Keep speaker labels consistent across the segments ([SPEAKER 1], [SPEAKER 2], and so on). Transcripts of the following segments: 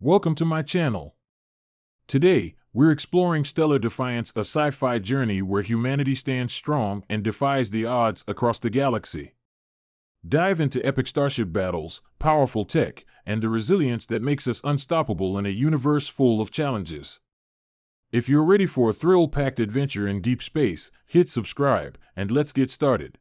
[SPEAKER 1] Welcome to my channel. Today, we're exploring Stellar Defiance, a sci-fi journey where humanity stands strong and defies the odds across the galaxy. Dive into epic starship battles, powerful tech, and the resilience that makes us unstoppable in a universe full of challenges. If you're ready for a thrill-packed adventure in deep space, hit subscribe, and let's get started.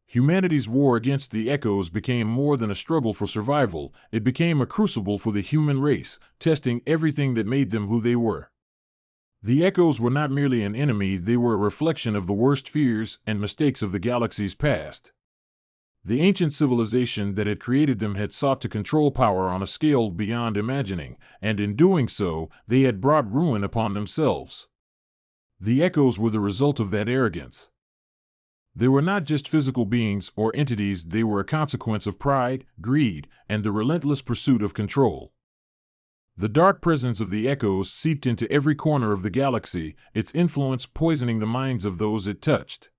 [SPEAKER 1] Humanity's war against the Echoes became more than a struggle for survival. It became a crucible for the human race, testing everything that made them who they were. The Echoes were not merely an enemy, they were a reflection of the worst fears and mistakes of the galaxy's past. The ancient civilization that had created them had sought to control power on a scale beyond imagining, and in doing so, they had brought ruin upon themselves. The Echoes were the result of that arrogance. They were not just physical beings or entities, they were a consequence of pride, greed, and the relentless pursuit of control. The dark presence of the Echoes seeped into every corner of the galaxy, its influence poisoning the minds of those it touched.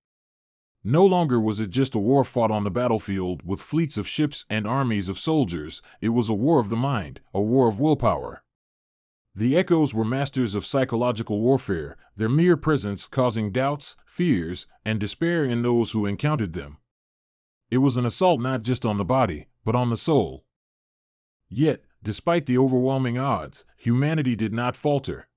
[SPEAKER 1] No longer was it just a war fought on the battlefield with fleets of ships and armies of soldiers, it was a war of the mind, a war of willpower. The Echoes were masters of psychological warfare, their mere presence causing doubts, fears, and despair in those who encountered them. It was an assault not just on the body, but on the soul. Yet, despite the overwhelming odds, humanity did not falter.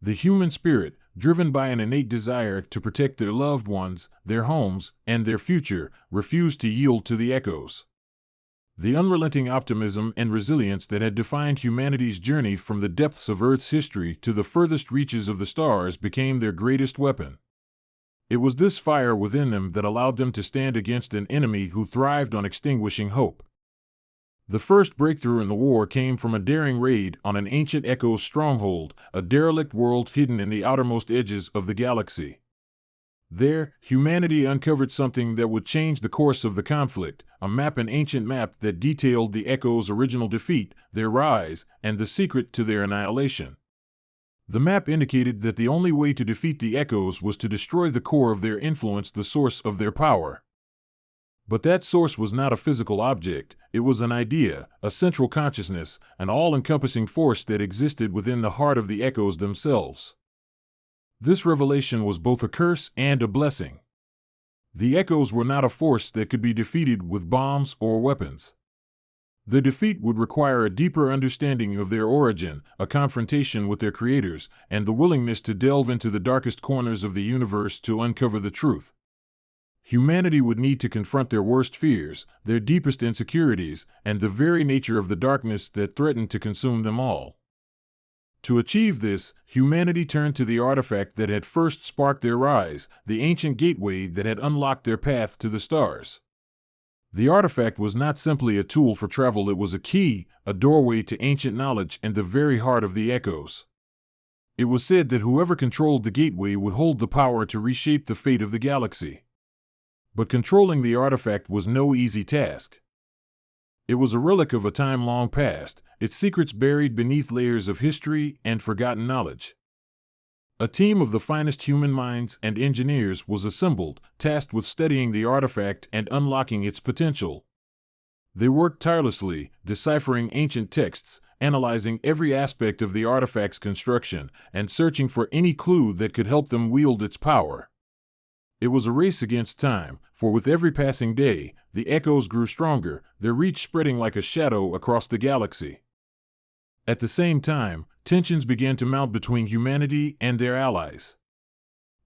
[SPEAKER 1] The human spirit, driven by an innate desire to protect their loved ones, their homes, and their future, refused to yield to the Echoes. The unrelenting optimism and resilience that had defined humanity's journey from the depths of Earth's history to the furthest reaches of the stars became their greatest weapon. It was this fire within them that allowed them to stand against an enemy who thrived on extinguishing hope. The first breakthrough in the war came from a daring raid on an ancient Echo's stronghold, a derelict world hidden in the outermost edges of the galaxy. There, humanity uncovered something that would change the course of the conflict, an ancient map that detailed the Echoes' original defeat, their rise, and the secret to their annihilation. The map indicated that the only way to defeat the Echoes was to destroy the core of their influence, the source of their power. But that source was not a physical object, it was an idea, a central consciousness, an all-encompassing force that existed within the heart of the Echoes themselves. This revelation was both a curse and a blessing. The Echoes were not a force that could be defeated with bombs or weapons. Their defeat would require a deeper understanding of their origin, a confrontation with their creators, and the willingness to delve into the darkest corners of the universe to uncover the truth. Humanity would need to confront their worst fears, their deepest insecurities, and the very nature of the darkness that threatened to consume them all. To achieve this, humanity turned to the artifact that had first sparked their rise, the ancient gateway that had unlocked their path to the stars. The artifact was not simply a tool for travel, it was a key, a doorway to ancient knowledge and the very heart of the Echoes. It was said that whoever controlled the gateway would hold the power to reshape the fate of the galaxy. But controlling the artifact was no easy task. It was a relic of a time long past, its secrets buried beneath layers of history and forgotten knowledge. A team of the finest human minds and engineers was assembled, tasked with studying the artifact and unlocking its potential. They worked tirelessly, deciphering ancient texts, analyzing every aspect of the artifact's construction, and searching for any clue that could help them wield its power. It was a race against time, for with every passing day, the Echoes grew stronger, their reach spreading like a shadow across the galaxy. At the same time, tensions began to mount between humanity and their allies.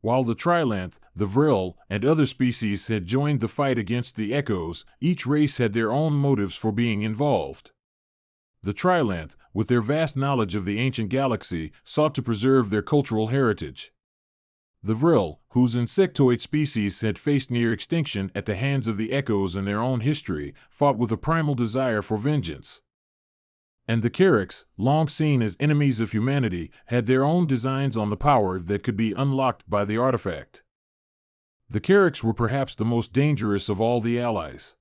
[SPEAKER 1] While the Trilanth, the Vril, and other species had joined the fight against the Echoes, each race had their own motives for being involved. The Trilanth, with their vast knowledge of the ancient galaxy, sought to preserve their cultural heritage. The Vril, whose insectoid species had faced near extinction at the hands of the Echoes in their own history, fought with a primal desire for vengeance. And the Carracks, long seen as enemies of humanity, had their own designs on the power that could be unlocked by the artifact. The Carracks were perhaps the most dangerous of all the allies.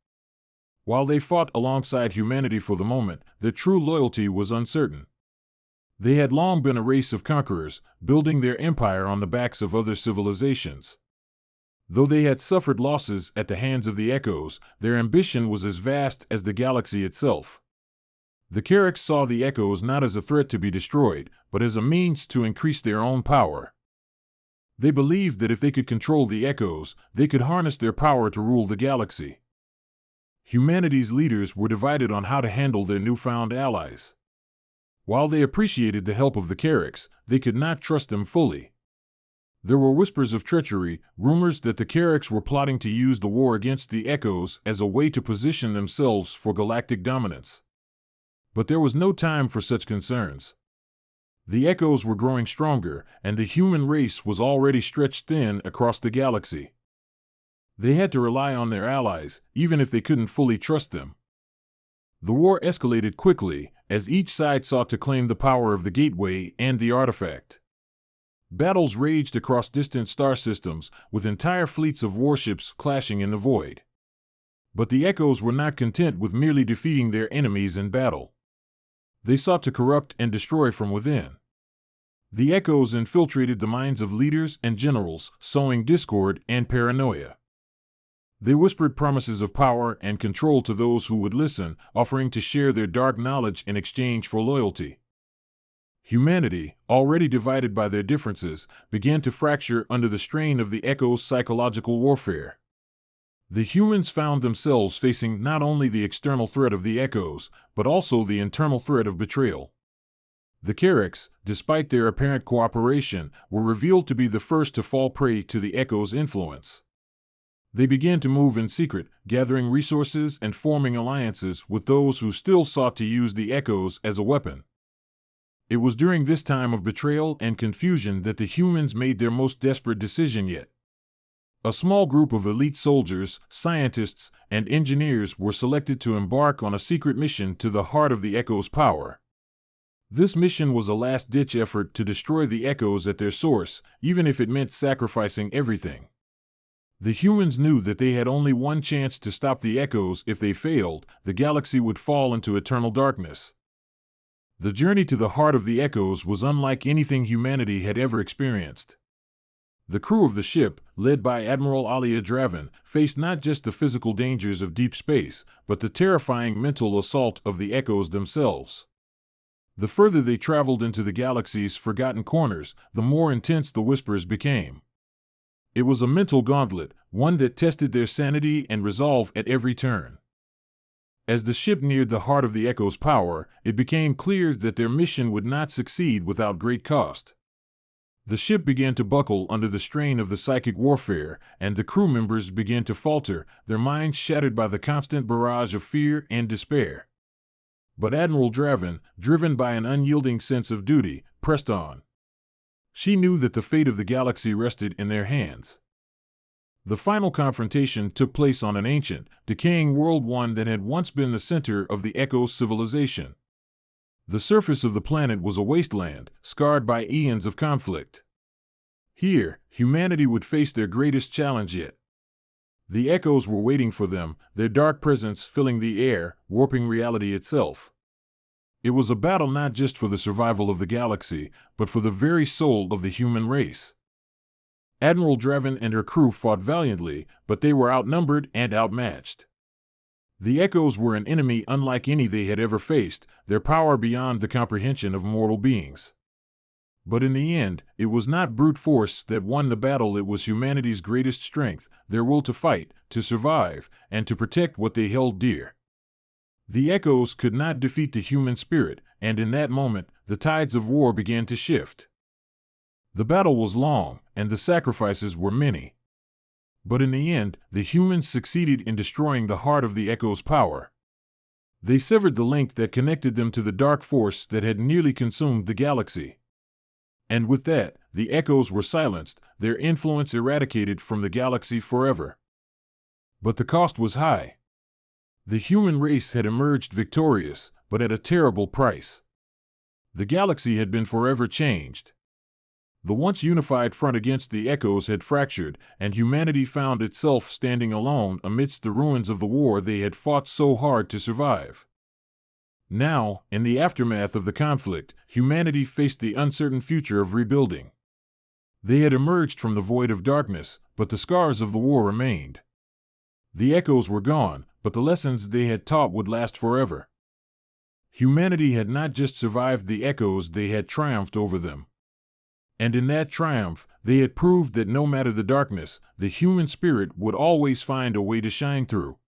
[SPEAKER 1] While they fought alongside humanity for the moment, their true loyalty was uncertain. They had long been a race of conquerors, building their empire on the backs of other civilizations. Though they had suffered losses at the hands of the Echoes, their ambition was as vast as the galaxy itself. The Carracks saw the Echoes not as a threat to be destroyed, but as a means to increase their own power. They believed that if they could control the Echoes, they could harness their power to rule the galaxy. Humanity's leaders were divided on how to handle their newfound allies. While they appreciated the help of the Carracks, they could not trust them fully. There were whispers of treachery, rumors that the Carracks were plotting to use the war against the Echoes as a way to position themselves for galactic dominance. But there was no time for such concerns. The Echoes were growing stronger, and the human race was already stretched thin across the galaxy. They had to rely on their allies, even if they couldn't fully trust them. The war escalated quickly, as each side sought to claim the power of the Gateway and the artifact. Battles raged across distant star systems, with entire fleets of warships clashing in the void. But the Echoes were not content with merely defeating their enemies in battle. They sought to corrupt and destroy from within. The Echoes infiltrated the minds of leaders and generals, sowing discord and paranoia. They whispered promises of power and control to those who would listen, offering to share their dark knowledge in exchange for loyalty. Humanity, already divided by their differences, began to fracture under the strain of the Echoes' psychological warfare. The humans found themselves facing not only the external threat of the Echoes, but also the internal threat of betrayal. The Carracks, despite their apparent cooperation, were revealed to be the first to fall prey to the Echoes' influence. They began to move in secret, gathering resources and forming alliances with those who still sought to use the Echoes as a weapon. It was during this time of betrayal and confusion that the humans made their most desperate decision yet. A small group of elite soldiers, scientists, and engineers were selected to embark on a secret mission to the heart of the Echoes' power. This mission was a last-ditch effort to destroy the Echoes at their source, even if it meant sacrificing everything. The humans knew that they had only one chance to stop the Echoes. If they failed, the galaxy would fall into eternal darkness. The journey to the heart of the Echoes was unlike anything humanity had ever experienced. The crew of the ship, led by Admiral Alia Draven, faced not just the physical dangers of deep space, but the terrifying mental assault of the Echoes themselves. The further they traveled into the galaxy's forgotten corners, the more intense the whispers became. It was a mental gauntlet, one that tested their sanity and resolve at every turn. As the ship neared the heart of the Echoes' power, it became clear that their mission would not succeed without great cost. The ship began to buckle under the strain of the psychic warfare, and the crew members began to falter, their minds shattered by the constant barrage of fear and despair. But Admiral Draven, driven by an unyielding sense of duty, pressed on. She knew that the fate of the galaxy rested in their hands. The final confrontation took place on an ancient, decaying world, one that had once been the center of the Echoes' civilization. The surface of the planet was a wasteland, scarred by eons of conflict. Here, humanity would face their greatest challenge yet. The Echoes were waiting for them, their dark presence filling the air, warping reality itself. It was a battle not just for the survival of the galaxy, but for the very soul of the human race. Admiral Draven and her crew fought valiantly, but they were outnumbered and outmatched. The Echoes were an enemy unlike any they had ever faced, their power beyond the comprehension of mortal beings. But in the end, it was not brute force that won the battle. It was humanity's greatest strength, their will to fight, to survive, and to protect what they held dear. The Echoes could not defeat the human spirit, and in that moment, the tides of war began to shift. The battle was long, and the sacrifices were many. But in the end, the humans succeeded in destroying the heart of the Echoes' power. They severed the link that connected them to the dark force that had nearly consumed the galaxy. And with that, the Echoes were silenced, their influence eradicated from the galaxy forever. But the cost was high. The human race had emerged victorious, but at a terrible price. The galaxy had been forever changed. The once unified front against the Echoes had fractured, and humanity found itself standing alone amidst the ruins of the war they had fought so hard to survive. Now, in the aftermath of the conflict, humanity faced the uncertain future of rebuilding. They had emerged from the void of darkness, but the scars of the war remained. The Echoes were gone, but the lessons they had taught would last forever. Humanity had not just survived the echoes, they had triumphed over them. And in that triumph, they had proved that no matter the darkness, the human spirit would always find a way to shine through.